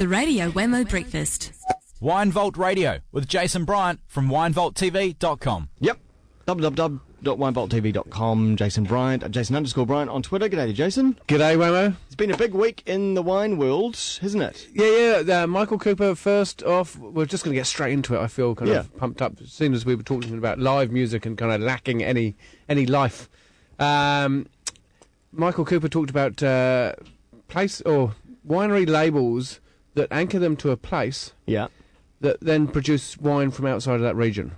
The Radio Wammo Breakfast. Wine Vault Radio with Jason Bryant from winevaulttv.com. Yep. www.winevaulttv.com. Jason Bryant, Jason_Bryant on Twitter. G'day to Jason. G'day, Wammo. It's been a big week in the wine world, hasn't it? Yeah. Michael Cooper, first off, we're just going to get straight into it. I feel kind of pumped up, as soon as we were talking about live music and kind of lacking any life. Michael Cooper talked about place or winery labels that anchor them to a place that then produce wine from outside of that region.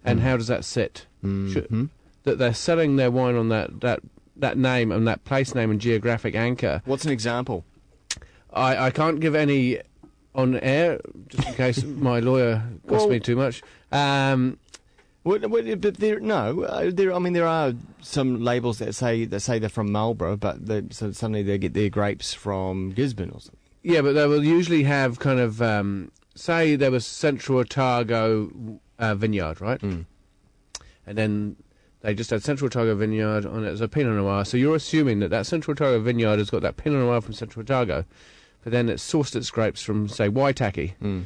And how does that sit? Mm-hmm. That they're selling their wine on that name and that place name and geographic anchor. What's an example? I can't give any on air, just in case my lawyer costs me too much. But there are some labels that say they're from Marlborough, but so suddenly they get their grapes from Gisborne or something. Yeah, but they will usually have kind of, say there was Central Otago vineyard, right? Mm. And then they just had Central Otago vineyard on it as a Pinot Noir. So you're assuming that Central Otago vineyard has got that Pinot Noir from Central Otago, but then it's sourced its grapes from, say, Waitaki. Mm.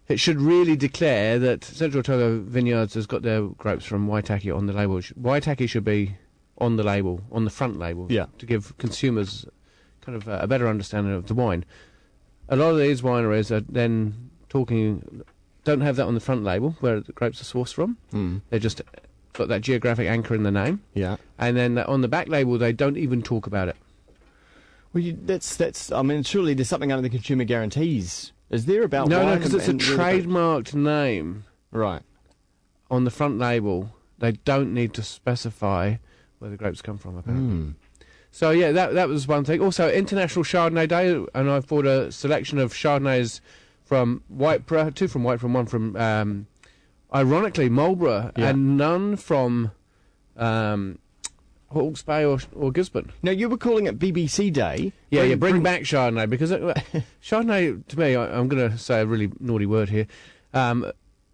It should really declare that Central Otago Vineyards has got their grapes from Waitaki on the label. Waitaki should be on the label, on the front label, to give consumers kind of a better understanding of the wine. A lot of these wineries are then don't have that on the front label where the grapes are sourced from. Mm. They just got that geographic anchor in the name. Yeah. And then on the back label, they don't even talk about it. Well, that's. I mean, surely there's something under the consumer guarantees. Is there about wine? No, because it's a trademarked name. Right. On the front label, they don't need to specify where the grapes come from, apparently. Mm. So, yeah, that was one thing. Also, International Chardonnay Day, and I've bought a selection of Chardonnays from Whiteborough, two from Whiteborough, one from, ironically, Marlborough, and none from Hawke's Bay or Gisborne. Now, you were calling it BBC Day. Yeah, bring back Chardonnay, because Chardonnay, to me, I'm going to say a really naughty word here,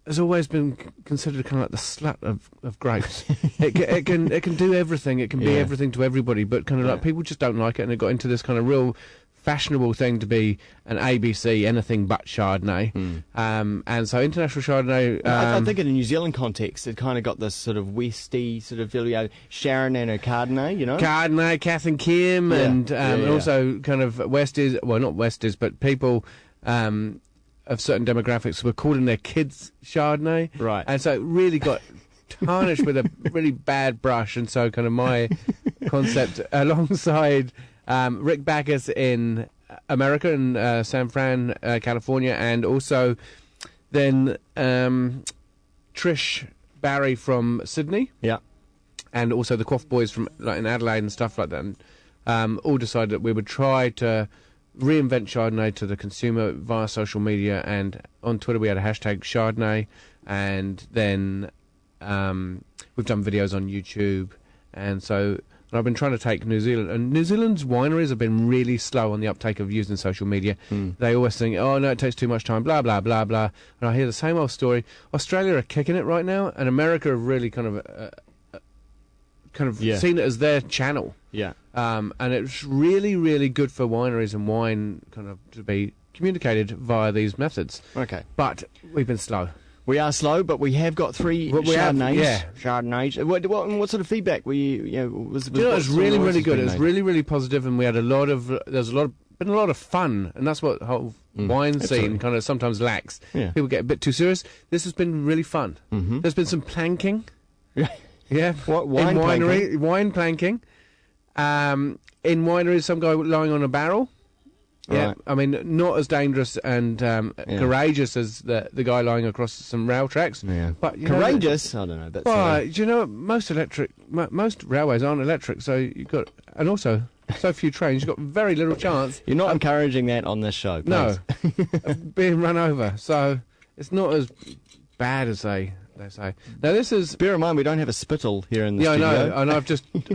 has always been considered kind of like the slut of grapes. it can do everything. It can be everything to everybody, but kind of like people just don't like it, and it got into this kind of real fashionable thing to be an ABC, anything but Chardonnay. Mm. And so International Chardonnay... I think in a New Zealand context, it kind of got this sort of westy sort of Sharon and Chardonnay, you know? Chardonnay, Kath and Kim, and also kind of Westies, well, not Westies, but people... of certain demographics were calling their kids Chardonnay. Right. And so it really got tarnished with a really bad brush. And so kind of my concept alongside Rick Backus in America, in San Fran, California, and also then Trish Barry from Sydney. Yeah. And also the Quaff Boys from in Adelaide and stuff like that. And, all decided that we would try to reinvent Chardonnay to the consumer via social media, and on Twitter we had a hashtag Chardonnay, and then we've done videos on YouTube, and I've been trying to take New Zealand, and New Zealand's wineries have been really slow on the uptake of using social media. They always think, oh no, it takes too much time, blah blah blah blah, and I hear the same old story. Australia are kicking it right now, and America have really kind of seen it as their channel. Yeah. And it's really, really good for wineries and wine kind of to be communicated via these methods. Okay. But we've been slow. We are slow, but we have got three Chardonnays. Chardonnays. What sort of feedback were you? It's really, really good. It was really, really positive, and we had been a lot of fun, and that's what the whole wine scene kind of sometimes lacks. Yeah. People get a bit too serious. This has been really fun. Mm-hmm. There's been some planking. Yeah. What wine planking? In wineries, some guy lying on a barrel. Yeah, right. I mean, not as dangerous and courageous as the guy lying across some rail tracks. Yeah, but courageous. I don't know. That's do you know most railways aren't electric, so you've got, and also so few trains, you've got very little chance. You're not encouraging that on this show, please. No, of being run over. So it's not as bad as they say. Now this is. Bear in mind, we don't have a spittle here in the studio. Yeah, I know, and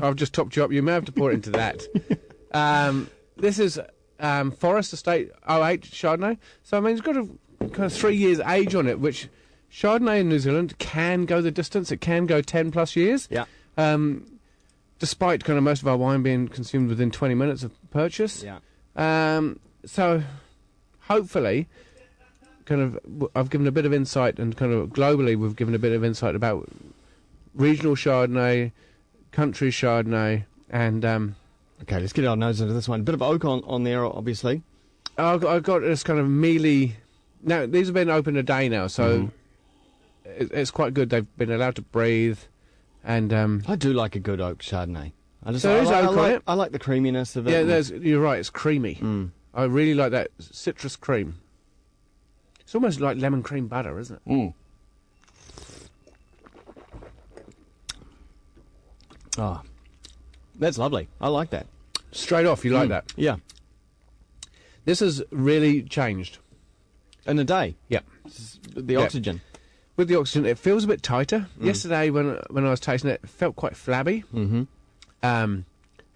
I've just topped you up. You may have to pour it into that. This is Forest Estate 08 Chardonnay. So I mean, it's got a kind of 3 years age on it, which Chardonnay in New Zealand can go the distance. It can go 10 plus years. Yeah. Despite kind of most of our wine being consumed within 20 minutes of purchase. Yeah. So hopefully, I've given a bit of insight, and kind of globally we've given a bit of insight about regional Chardonnay, country Chardonnay, and Okay, let's get our nose into this one. Bit of oak on there, obviously. I've got this kind of mealy. Now these have been open a day now, so it's quite good. They've been allowed to breathe, and I do like a good oak Chardonnay. I like the creaminess of it. Yeah, you're right. It's creamy. I really like that citrus cream. It's almost like lemon cream butter, isn't it? Mm. Oh, that's lovely. I like that. Straight off, you like that? Yeah. This has really changed. In a day. Yeah. The oxygen. With the oxygen, it feels a bit tighter. Yesterday, when I was tasting it, it felt quite flabby. Mm-hmm.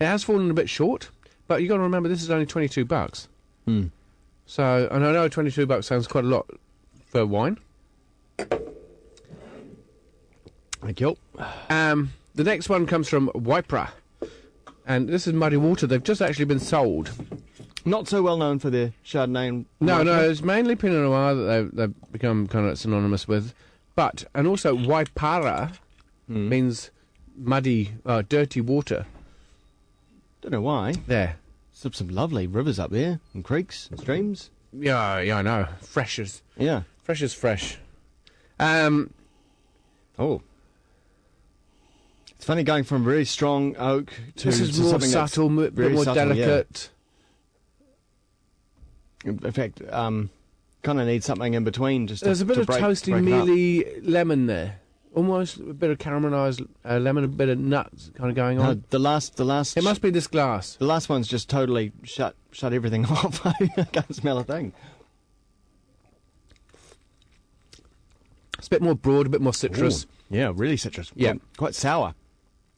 It has fallen a bit short, but you got to remember this is only $22. Mm. So, and I know $22 sounds quite a lot for wine. Thank you. The next one comes from Waipara, and this is Muddy Water. They've just actually been sold. Not so well known for their Chardonnay. And No, it's mainly Pinot Noir that they've become kind of synonymous with, and also Waipara means muddy, dirty water. Don't know why. There. Some lovely rivers up there, and creeks, and streams. Yeah, I know. Fresh as fresh. Oh. It's funny going from very strong oak to this is more something subtle, a bit more subtle, delicate. Yeah. In fact, kind of need something in between. There's a bit of toasty, mealy lemon there. Almost a bit of caramelised lemon, a bit of nuts kind of going on. The last. It must be this glass. The last one's just totally shut everything off. I can't smell a thing. It's a bit more broad, a bit more citrus. Ooh, yeah, really citrus. Yeah. Quite sour.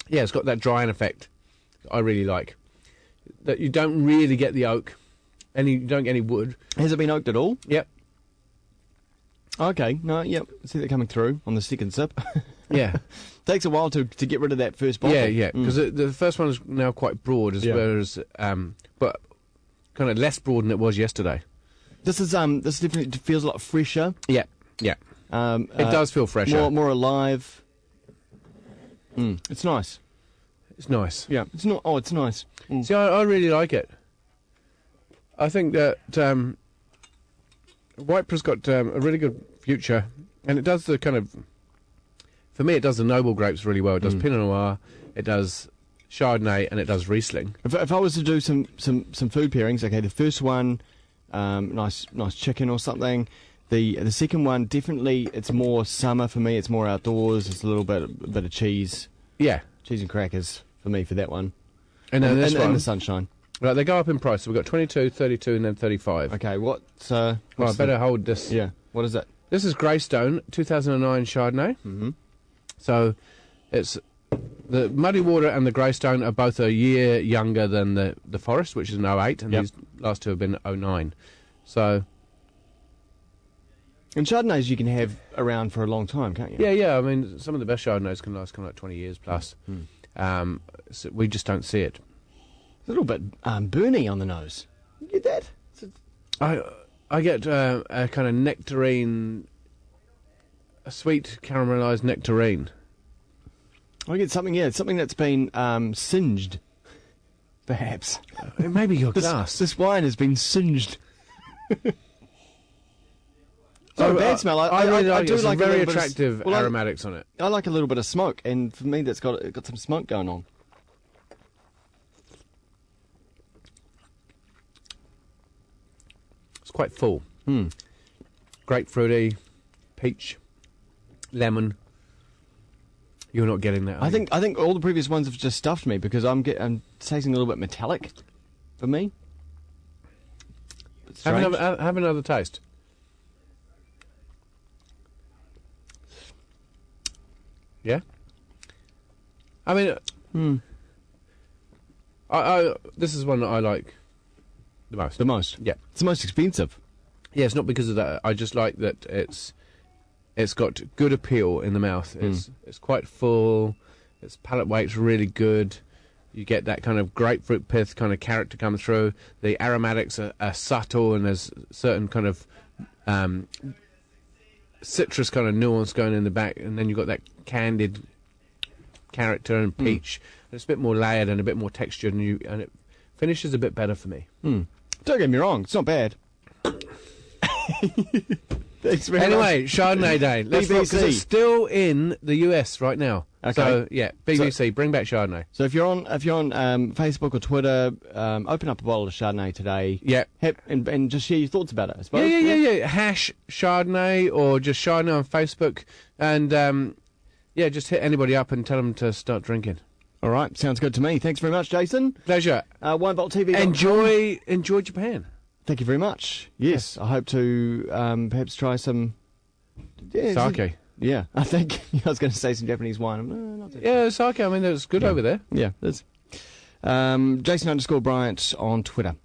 Yeah, it's got that drying effect that I really like. That you don't really get the oak, and you don't get any wood. Has it been oaked at all? Yep. Okay, no, yep. See that coming through on the second sip. Yeah. Takes a while to get rid of that first bottle. Yeah, because the first one is now quite broad, whereas but kind of less broad than it was yesterday. This definitely feels a lot fresher. Yeah. It does feel fresher. More alive. It's nice. It's nice. Yeah, it's not. Oh, it's nice. See, I really like it. I think that Waipara's got a really good future, and it does the kind of. For me, it does the noble grapes really well. It does Pinot Noir, it does Chardonnay, and it does Riesling. If I was to do some food pairings, okay, the first one, nice chicken or something. The second one, definitely, it's more summer for me. It's more outdoors. It's a bit of cheese. Yeah, cheese and crackers for me for that one. And then this one, and the sunshine. Right, they go up in price. So we've got 22, 32, and then 35. Okay, what's I better hold this. Yeah, what is it? This is Greystone 2009 Chardonnay. Mm-hmm. So it's the Muddy Water and the Greystone are both a year younger than the Forest, which is an 08, and these last two have been 09. So. And Chardonnays you can have around for a long time, can't you? Yeah. I mean, some of the best Chardonnays can last kind of like 20 years plus. So we just don't see it. It's a little bit burny on the nose. You get that? I get a kind of nectarine, a sweet caramelised nectarine. I get something that's been singed, perhaps. It may be your glass. This wine has been singed. It's not a bad smell. I do like very attractive aromatics on it. I like a little bit of smoke, and for me, that's got some smoke going on. It's quite full. Grapefruity, peach, lemon. You're not getting that. I think all the previous ones have just stuffed me because I'm tasting a little bit metallic for me. Have another taste. Yeah. I mean, this is one that I like the most. The most. Yeah. It's the most expensive. Yeah, it's not because of that. I just like that it's got good appeal in the mouth. It's quite full. Its palate weight's really good. You get that kind of grapefruit pith kind of character come through. The aromatics are subtle, and there's certain kind of citrus kind of nuance going in the back, and then you've got that candied character and peach. It's a bit more layered and a bit more textured, and it finishes a bit better for me. Don't get me wrong, it's not bad. Thanks very much. Anyway, Chardonnay Day. Let's rock, 'cause BBC. it's still in the US right now. Okay. So yeah, BBC, bring back Chardonnay. So if you're on Facebook or Twitter, open up a bottle of Chardonnay today. Yeah. And just share your thoughts about it, I suppose. Yeah. Hash Chardonnay or just Chardonnay on Facebook, and just hit anybody up and tell them to start drinking. All right, sounds good to me. Thanks very much, Jason. Pleasure. Wammo TV. Enjoy Japan. Thank you very much. Yes, I hope to perhaps try some Sake. Yeah, I think I was going to say some Japanese wine. No, not that. Yeah, sake. I mean, it's good over there. Yeah, that's Jason _Bryant on Twitter.